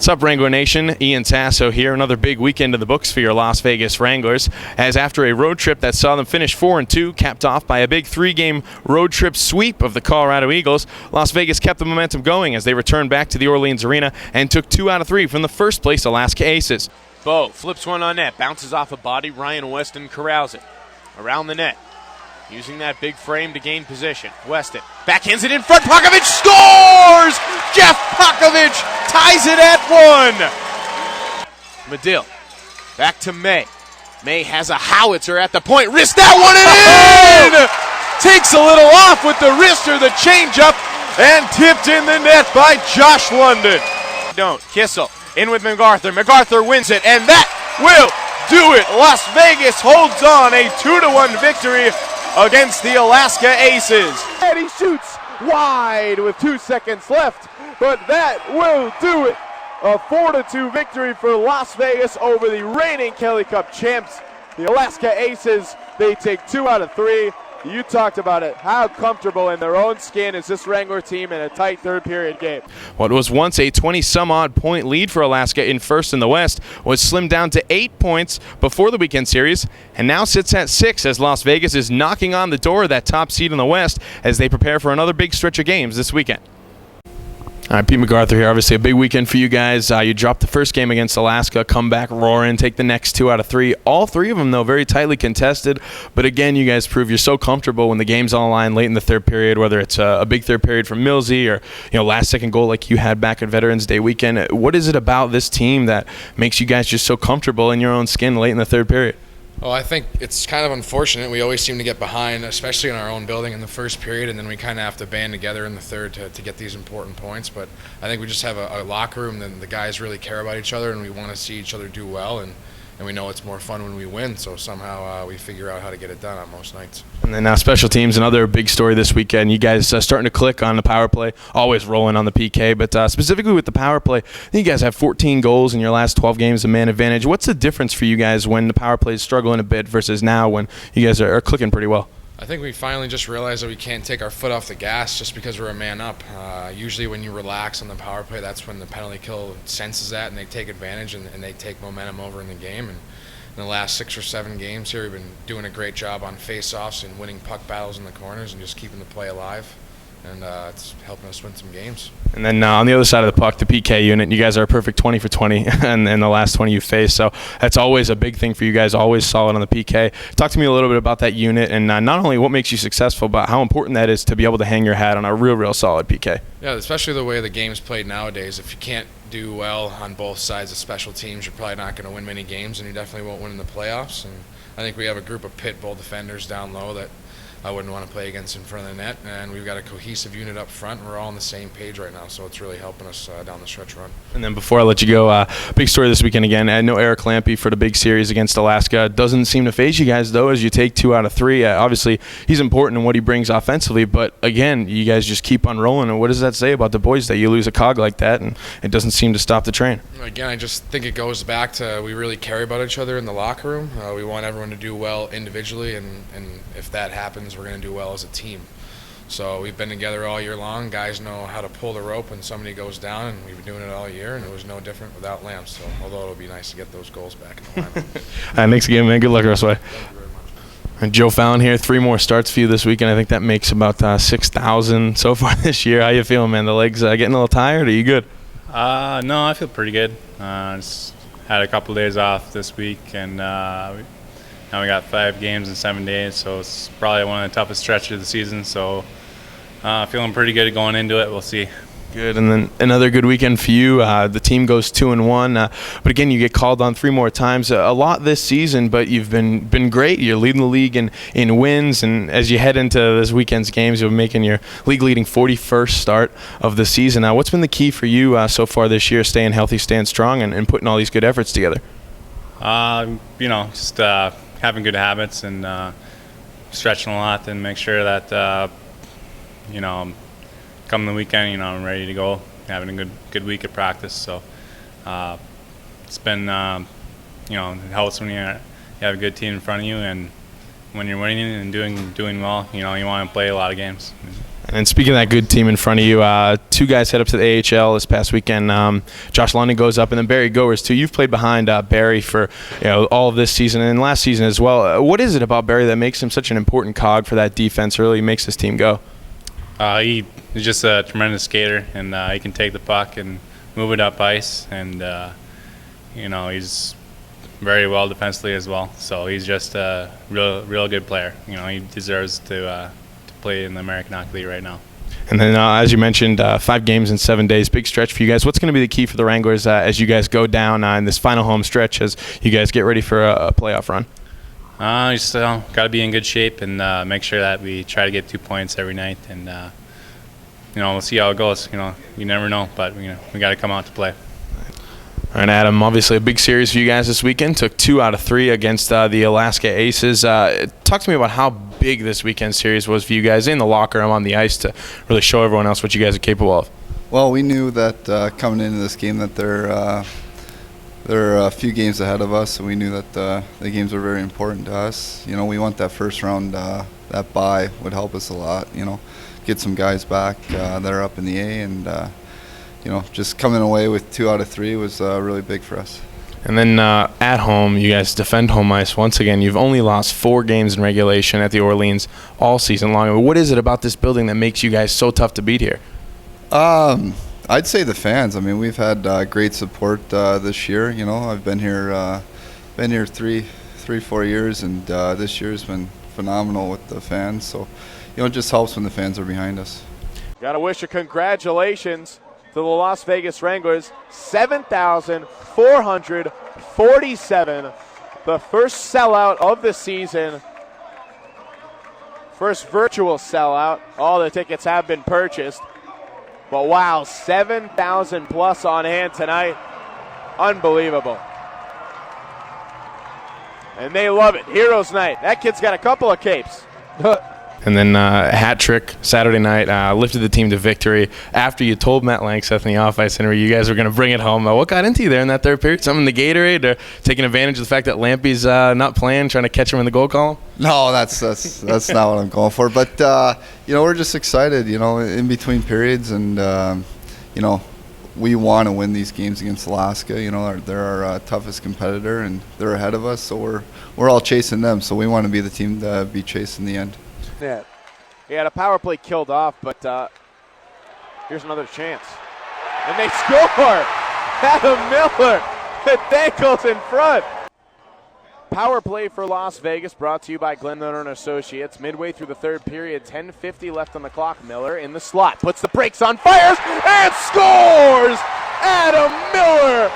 What's up, Wrangler Nation? Ian Tasso here. Another big weekend in the books for your Las Vegas Wranglers, as after a road trip that saw them finish 4-2, capped off by a big 3-game road trip sweep of the Colorado Eagles, Las Vegas kept the momentum going as they returned back to the Orleans Arena and took 2 out of 3 from the first-place Alaska Aces. Bo flips one on net, bounces off a body. Ryan Weston corrals it around the net, using that big frame to gain position. Weston backhands it in front. Pakovich scores! Jeff Pakovich ties it at 1. Medill back to May. May has a howitzer at the point. Wrist that one and in! Takes a little off with the wrist or the changeup and tipped in the net by Josh London. Don't. Kissel in with MacArthur. MacArthur wins it, and that will do it. Las Vegas holds on, a 2-1 victory against the Alaska Aces. And he shoots wide with 2 seconds left, but that will do it. A 4-2 victory for Las Vegas over the reigning Kelly Cup champs, the Alaska Aces. They take 2 out of 3. You talked about it. How comfortable in their own skin is this Wrangler team in a tight third-period game? What was once a 20-some-odd point lead for Alaska in first in the West was slimmed down to 8 points before the weekend series, and now sits at 6 as Las Vegas is knocking on the door of that top seed in the West as they prepare for another big stretch of games this weekend. All right, Pete MacArthur here. Obviously a big weekend for you guys. You dropped the first game against Alaska, come back roaring, take the next 2 out of 3. All 3 of them, though, very tightly contested. But again, you guys prove you're so comfortable when the game's on the line late in the third period, whether it's a big third period from Millsy or last-second goal like you had back at Veterans Day weekend. What is it about this team that makes you guys just so comfortable in your own skin late in the third period? Well, I think it's kind of unfortunate. We always seem to get behind, especially in our own building in the first period, and then we kind of have to band together in the third to get these important points. But I think we just have a locker room that the guys really care about each other, and we want to see each other do well, and we know it's more fun when we win, so somehow we figure out how to get it done on most nights. And then special teams, another big story this weekend. You guys starting to click on the power play, always rolling on the PK, but specifically with the power play, you guys have 14 goals in your last 12 games of man advantage. What's the difference for you guys when the power play is struggling a bit versus now when you guys are clicking pretty well? I think we finally just realized that we can't take our foot off the gas just because we're a man up. Usually when you relax on the power play, that's when the penalty kill senses that and they take advantage and they take momentum over in the game. And in the last 6 or 7 games here, we've been doing a great job on face-offs and winning puck battles in the corners and just keeping the play alive. And it's helping us win some games. And then on the other side of the puck, the PK unit, you guys are a perfect 20 for 20 and the last 20 you faced. So that's always a big thing for you guys, always solid on the PK. Talk to me a little bit about that unit and not only what makes you successful, but how important that is to be able to hang your hat on a real solid PK. Yeah, especially the way the game's played nowadays. If you can't do well on both sides of special teams, you're probably not going to win many games, and you definitely won't win in the playoffs. And I think we have a group of pit bull defenders down low that I wouldn't want to play against in front of the net, and we've got a cohesive unit up front, and we're all on the same page right now, so it's really helping us down the stretch run. And then before I let you go, big story this weekend again. I know Eric Lampy for the big series against Alaska. Doesn't seem to phase you guys, though, as you take 2 out of 3. Obviously, he's important in what he brings offensively, but again, you guys just keep on rolling, and what does that say about the boys that you lose a cog like that, and it doesn't seem to stop the train? Again, I just think it goes back to we really care about each other in the locker room. We want everyone to do well individually, and if that happens, we're going to do well as a team. So we've been together all year long. Guys know how to pull the rope when somebody goes down, and we've been doing it all year, and it was no different without Lamps. So although it'll be nice to get those goals back in the lineup. All right, thanks again, man. Good luck the rest of the way. Thank you very much. And Joe Fallon here, 3 more starts for you this weekend. I think that makes about 6,000 so far this year. How you feeling, man? The legs getting a little tired? Are you good? No, I feel pretty good. Just had a couple days off this week, and now we got 5 games in 7 days, so it's probably one of the toughest stretches of the season. So feeling pretty good going into it. We'll see. Good, and then another good weekend for you. The team goes 2-1, but again, you get called on 3 more times. A lot this season, but you've been great. You're leading the league in wins, and as you head into this weekend's games, you're making your league-leading 41st start of the season. What's been the key for you so far this year, staying healthy, staying strong, and putting all these good efforts together? Just having good habits and stretching a lot, and make sure that come the weekend, I'm ready to go, having a good week of practice. So it's been, it helps when you have a good team in front of you, and when you're winning and doing well, you want to play a lot of games. And speaking of that good team in front of you, two guys head up to the AHL this past weekend. Josh London goes up, and then Barry Goers too. You've played behind Barry for all of this season and last season as well. What is it about Barry that makes him such an important cog for that defense? Really makes this team go. He's just a tremendous skater, and he can take the puck and move it up ice, and he's very well defensively as well. So he's just a real good player. He deserves to play in the American Hockey League right now. And then, as you mentioned, 5 games in 7 days, big stretch for you guys. What's going to be the key for the Wranglers as you guys go down in this final home stretch as you guys get ready for a playoff run? You still got to be in good shape and make sure that we try to get 2 points every night. And we'll see how it goes. You never know, but we got to come out to play. All right, Adam, obviously a big series for you guys this weekend. Took 2 out of 3 against the Alaska Aces. Talk to me about how big this weekend series was for you guys in the locker room on the ice to really show everyone else what you guys are capable of. Well, we knew that coming into this game that there are a few games ahead of us, and we knew that the games were very important to us. We want that first round, that bye would help us a lot, get some guys back that are up in the A, and just coming away with 2 out of 3 was really big for us. And then at home, you guys defend home ice once again. You've only lost 4 games in regulation at the Orleans all season long. What is it about this building that makes you guys so tough to beat here? I'd say the fans. I mean, we've had great support this year. I've been here 3-4 years, and this year's been phenomenal with the fans. So, it just helps when the fans are behind us. Got to wish a congratulations to the Las Vegas Wranglers, 7,447, the first sellout of the season, first virtual sellout. All the tickets have been purchased, but wow, 7,000 plus on hand tonight, unbelievable. And they love it, Heroes Night. That kid's got a couple of capes. And then a hat trick Saturday night lifted the team to victory after you told Matt Langseth in the off-ice interview you guys were going to bring it home. What got into you there in that third period? Something in the Gatorade or taking advantage of the fact that Lampy's not playing, trying to catch him in the goal column? No, that's not what I'm going for. But, we're just excited, in between periods. And, we want to win these games against Alaska. They're our toughest competitor, and they're ahead of us. So we're all chasing them. So we want to be the team to be chasing the end. Net. He had a power play killed off, but here's another chance. And they score! Adam Miller with ankles in front. Power play for Las Vegas brought to you by Glenn Miller & Associates. Midway through the third period, 10:50 left on the clock. Miller in the slot, puts the brakes on, fires, and scores! Adam Miller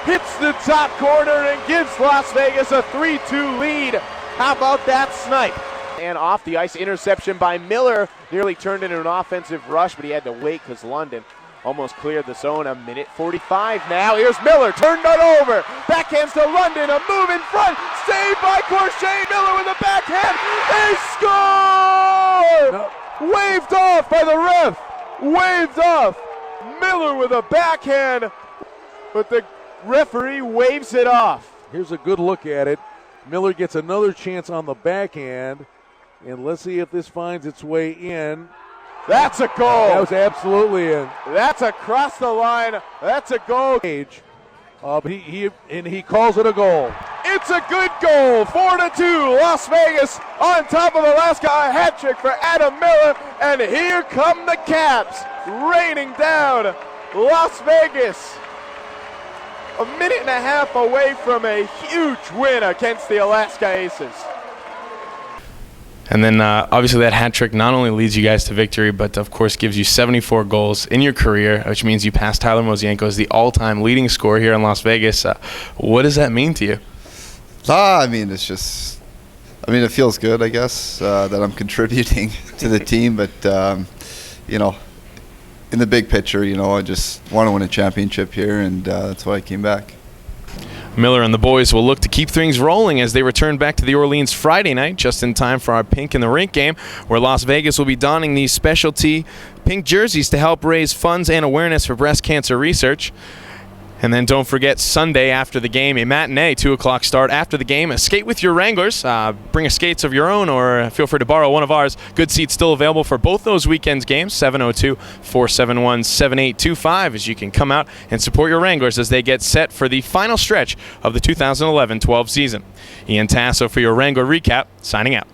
hits the top corner and gives Las Vegas a 3-2 lead. How about that snipe? And off the ice, interception by Miller. Nearly turned into an offensive rush, but he had to wait because London almost cleared the zone. A minute 45 now. Here's Miller, turned it over. Backhands to London, a move in front. Saved by Corshane. Miller with a backhand. They score! No. Waved off by the ref. Waved off. Miller with a backhand, but the referee waves it off. Here's a good look at it. Miller gets another chance on the backhand. And let's see if this finds its way in. That's a goal. That was absolutely in. That's across the line. That's a goal. But he calls it a goal. It's a good goal. 4-2. Las Vegas on top of Alaska. A hat trick for Adam Miller. And here come the Caps raining down Las Vegas. A minute and a half away from a huge win against the Alaska Aces. And then obviously that hat trick not only leads you guys to victory, but of course gives you 74 goals in your career, which means you pass Tyler Mosienko as the all-time leading scorer here in Las Vegas. What does that mean to you? It feels good, I guess, that I'm contributing to the team. But, in the big picture, I just want to win a championship here, and that's why I came back. Miller and the boys will look to keep things rolling as they return back to the Orleans Friday night, just in time for our Pink in the Rink game, where Las Vegas will be donning these specialty pink jerseys to help raise funds and awareness for breast cancer research. And then don't forget Sunday after the game, a matinee, 2 o'clock start after the game. Skate with your Wranglers. Bring a skates of your own or feel free to borrow one of ours. Good seats still available for both those weekends games, 702-471-7825, as you can come out and support your Wranglers as they get set for the final stretch of the 2011-12 season. Ian Tasso for your Wrangler recap, signing out.